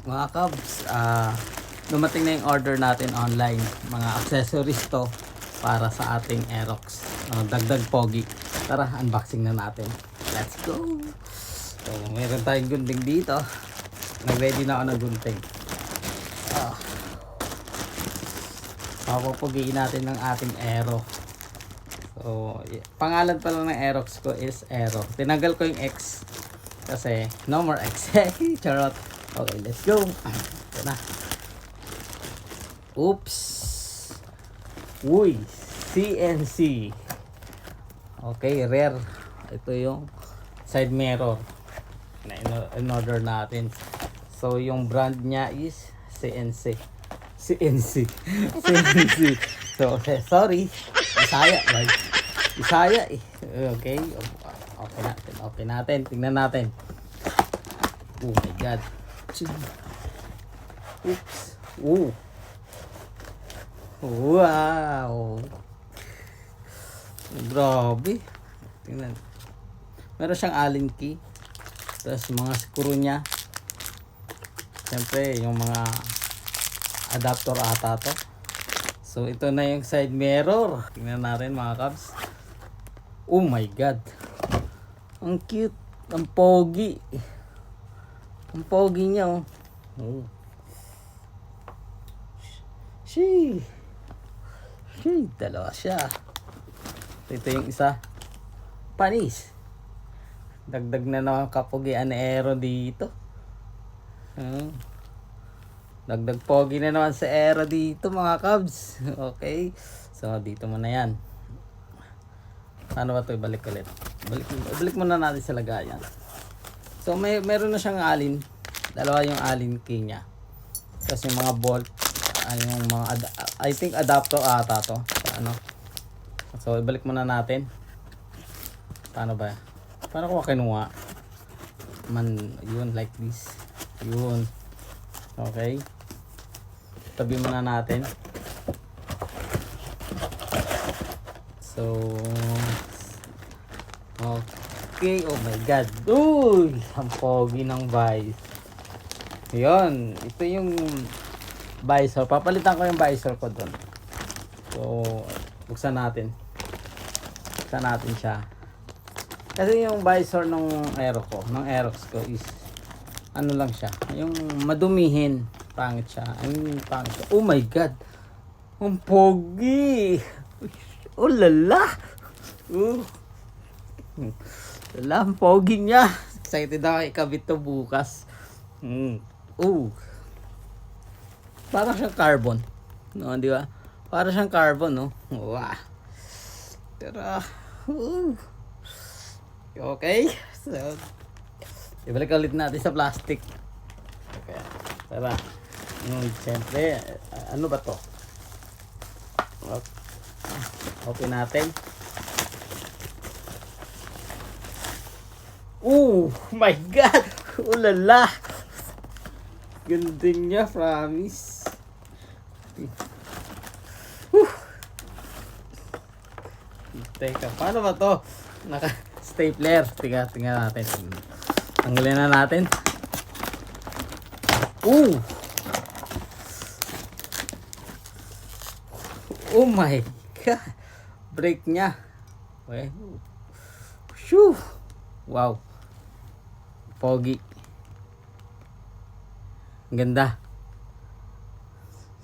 Mga Cubs, dumating na yung order natin online. Mga accessories to para sa ating Aerox. Dagdag pogi. Tara, unboxing na natin. Let's go! So, meron tayong gunting dito. Nag-ready na ako ng gunting. Papapugiin natin ng ating Aero. So, pangalan pa lang ng Aerox ko is Aero. Tinanggal ko yung X kasi no more X. Charot. Okay, let's go. Ito na. Oops. Uy, CNC. Okay, rare. Ito yung side mirror na in-order natin. So, yung brand niya is CNC. CNC. CNC. So, sorry. Bisaya, right? Bisaya eh. Okay. Okay natin. Tingnan natin. Oh my God. Oops. Ooh. Wow. Grabe. Tingnan. Meron siyang Allen key. Tapos mga screw niya. Siyempre, yung mga adapter ata to. So, ito na yung side mirror. Tingnan natin mga Cubs. Oh my God. Ang cute. Ang pogi. Ang pogi niya oh. Oh. Dalawa siya. Ito yung isa. Panis. Dagdag na naman kapugian ni Aero dito. Dagdag pogi na naman sa Aero dito mga Cubs. Okay. So dito muna yan. Ano ba ito? Ibalik ulit. Balik muna natin sa lagayan. So meron na siyang Allen. Dalawa yung Allen key niya. Tapos yung mga bolt. Yung mga I think adapter ata to. Ano? So ibalik muna natin. Paano ba? Paano ko kinuha? Yun like this. Yun. Okay. Tabi muna natin. So okay. Oh my God. Uy! Ang pogi ng vice. Yun. Ito yung visor. Papalitan ko yung visor ko doon. So buksan natin. Buksan natin siya. Kasi yung visor ng Aerox ko is ano lang siya. Yung madumihin. Pangit siya. Pangit siya. Oh my God. Ang pogi. Oh lala. Lala, ang pogi niya. Excited ako ikabit to bukas. Parang siyang carbon. No, di ba? Parang siyang carbon, no? Wow. Tara. Okay. So, ibalik ulit natin sa plastic. Okay. Tara. Siyempre, ano ba to? Open natin. Oh my God! Ulala! Ganda niya, promise. Teka, paano ba to? Naka-stapler. Tingnan natin. Tanggalin na natin. Oh my God. Brake niya. Okay. Shoo. Wow. Pogi. Ang ganda.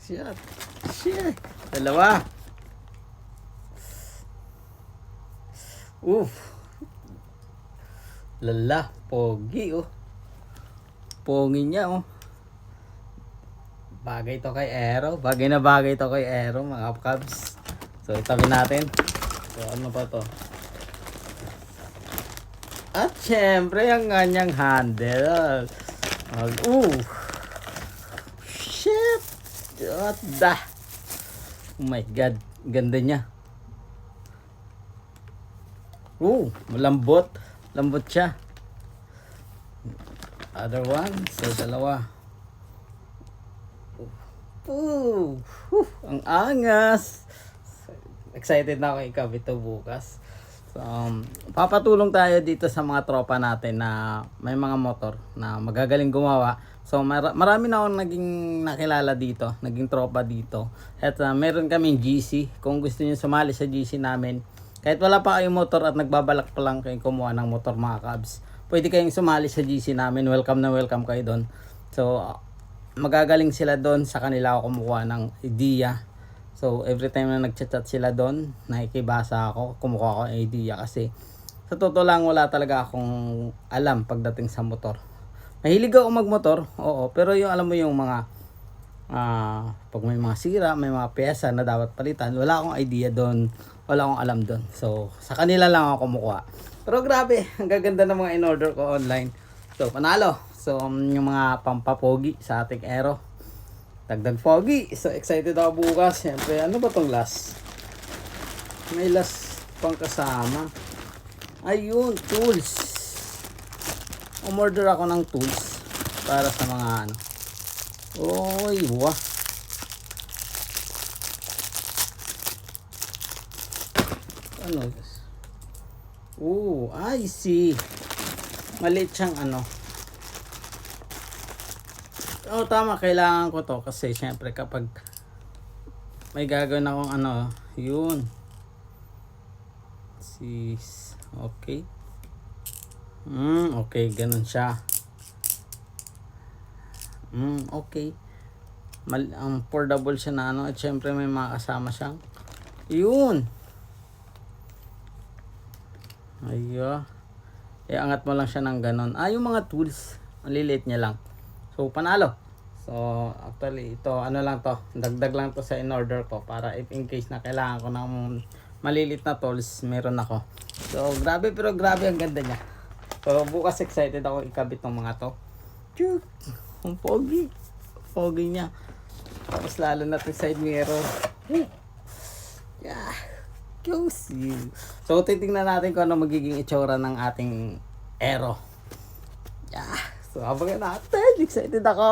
Shit. Dalawa. Lala. Pogi oh. Pogi niya oh. Bagay to kay Aero. Bagay na bagay to kay Aero mga Cubs. So itabi natin. So ano pa to? At syempre ang kanyang handle. Shit. What the? Oh my God. Ganda niya. Malambot. Lambot siya. Other one. So dalawa. Ang angas. Excited na ako ikabit to bukas. So, papatulong tayo dito sa mga tropa natin na may mga motor na magagaling gumawa. So, marami na akong naging nakilala dito, naging tropa dito. At meron kaming GC. Kung gusto niyo sumali sa GC namin, kahit wala pa kayong motor at nagbabalak pa lang kayong kumuha ng motor mga kabs, pwede kayong sumali sa GC namin. Welcome na welcome kayo doon. So, magagaling sila doon, sa kanila ako kumuha ng idea. So, every time na nagchat-chat sila doon, nakikibasa ako, kumukuha ako ng idea kasi sa totoo lang wala talaga akong alam pagdating sa motor. Mahilig ako magmotor, oo, pero yung alam mo yung mga pag may mga sira, may mga pyesa na dapat palitan, wala akong idea doon, wala akong alam doon. So, sa kanila lang ako kumukuha. Pero grabe, ang gaganda ng mga in-order ko online. So, panalo. So, yung mga pampapogi sa ating Aero. Dagdag foggy. So excited ako bukas. Siyempre, ano ba tong last? May last pang kasama. Ayun, tools. Umorder ako ng tools para sa mga ano. Oy, wah. Ano? I see. Maliit siyang ano. Oh, tama, kailangan ko to kasi syempre kapag may gagawin akong ano, yun. Sis, okay. Okay, ganun siya. Okay. Portable siya na ano, at syempre may mga kasama siyang. Yun. Ayun. Angat mo lang siya ng ganun. Yung mga tools, maliliit niya lang. So, panalo. So, actually, ito, ano lang to, dagdag lang to sa in-order ko para if in case na kailangan ko ng malilit na tools, meron ako. So, grabe, pero grabe ang ganda niya. So, bukas excited ako ikabit ng mga to. Chuk! Ang pogi. Pogi niya. Tapos lalo na itong side mirror. Yeah. Juicy. So, titingnan natin kung ano magiging itsura ng ating Aero. Yeah. So, abangan natin. Excited ako.